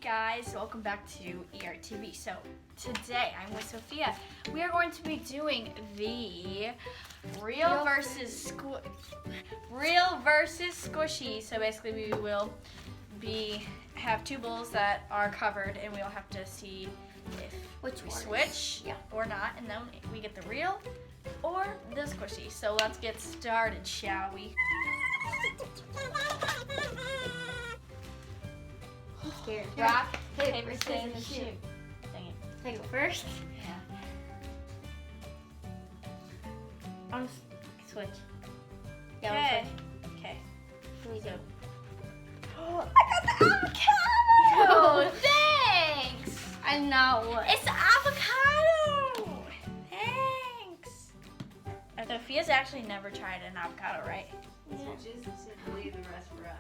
guys, welcome back to ERTV. So today I'm with Sophia. We are going to be doing the real versus squishy. So basically we will have two bowls that are covered and we'll have to see if we switch or not, and then we get the real or the squishy. So let's get started, shall we? I'm scared. Rock, paper, scissors, shoot. Dang it. Can I go first? Yeah. I'm just switch. Okay. Switch. Okay. Here we go. Oh, I got the avocado! Thanks! I know. It's avocado! Thanks! Sophia's actually never tried an avocado, right? So just leave the rest for us.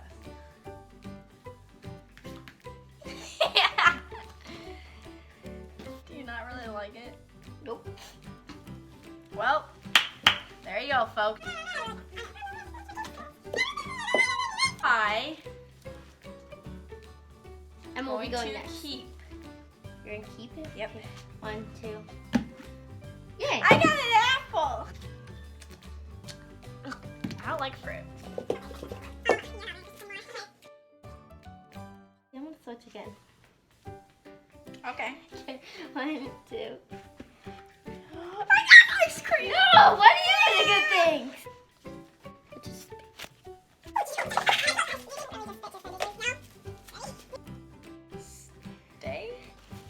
Yeah. Do you not really like it? Nope. Well, there you go, folks. And we'll be going to next. keep. You're gonna keep it? Yep. Okay. 1, 2. Yay! I got an apple! I don't like fruit. I'm gonna switch again. Okay. 1, 2. I got ice cream! No! What are you doing good things? Just Stay?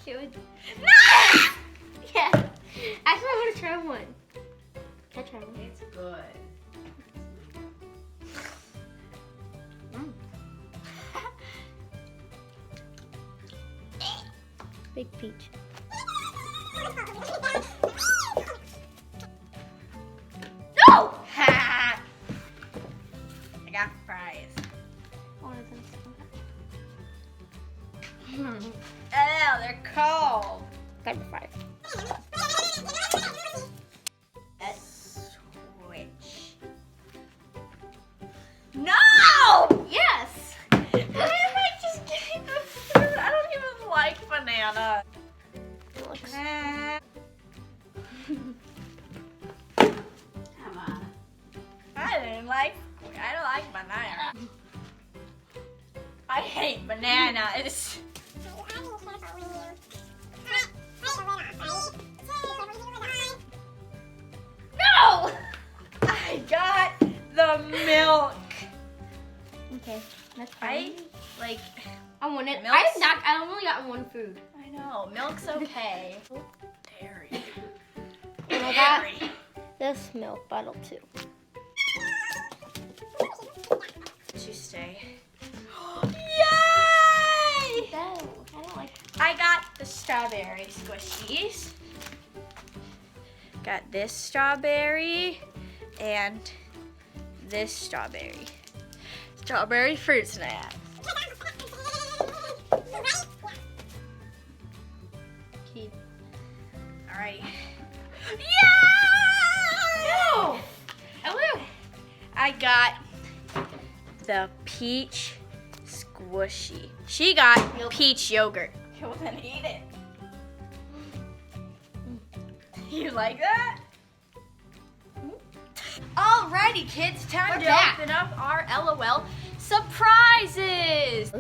cute. No! Yeah. Actually, I want to try one. Can I try one? It's good. Big peach. No! Ha! I got fries. One of those. Oh, they're cold. Got the fries. Switch. No! Yes! Why am I just getting the fruit? I don't even like banana. It looks. Come on. I don't like banana. I hate bananas. No! I got the milk. Okay, that's fine. I want it. Milk's- I only got one food. know, milk's okay. Dairy. And I got Dairy. this milk bottle too. To stay. Yay! No, I don't like. I got the strawberry squishies. Got this strawberry and this strawberry. Strawberry fruit snack. Keep. Alright. Yay! No! I will. I got the peach squishy. She got peach yogurt. Well, then eat it. You like that? Alrighty, kids, time We're to back. open up our LOL surprises.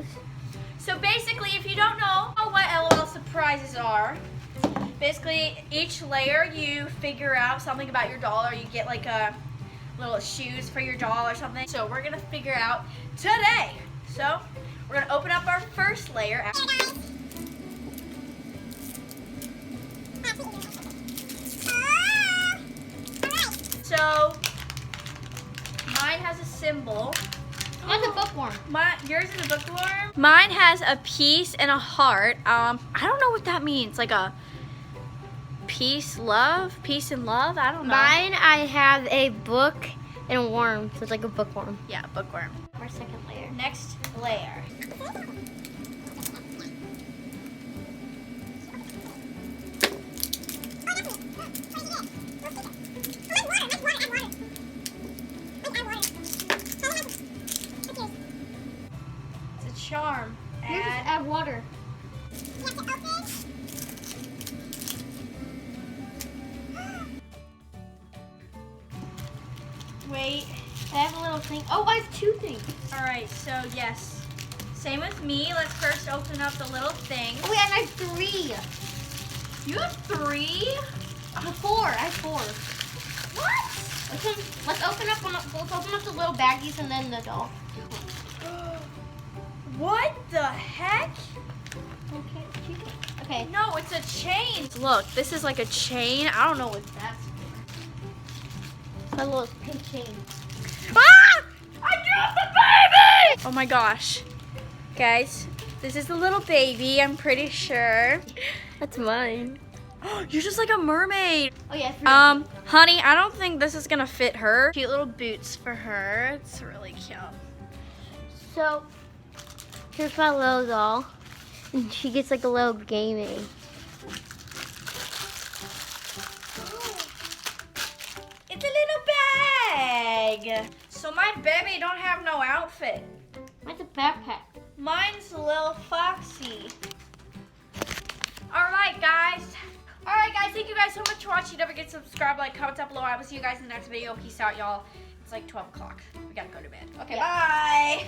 So basically, if you don't know what LOL surprises are, basically each layer you figure out something about your doll, or you get like a little shoes for your doll or something. So we're gonna figure out today. So we're gonna open up our first layer. So mine has a symbol. That's a bookworm. Yours is a bookworm. Mine has a piece and a heart. I don't know what that means. Like a peace and love. I don't know. Mine, I have a book and a worm, so it's like a bookworm. Yeah, bookworm. Our second layer. Next layer. It's a charm. You just add water. Wait. I have a little thing. Oh, I have 2 things. All right, so yes. Same with me. Let's first open up the little thing. Oh, wait, and I have 3. You have 3? I have 4. I have 4. What? Let's open up the little baggies and then the doll. What the heck? Okay. No, it's a chain. Look, this is like a chain. I don't know what that's A little pink chain. for. Ah! I dropped the baby! Oh my gosh. Guys, this is the little baby, I'm pretty sure. That's mine. You're just like a mermaid. Oh yeah. Honey, I don't think this is gonna fit her. Cute little boots for her. It's really cute. So here's my little doll, and she gets like a little gaming. It's a little bag. So my baby don't have no outfit. Mine's a backpack. Mine's a little foxy. All right, guys. Thank you guys so much for watching. Don't forget to subscribe, like, comment down below. I will see you guys in the next video. Peace out, y'all. It's like 12 o'clock. We gotta go to bed. Okay, bye.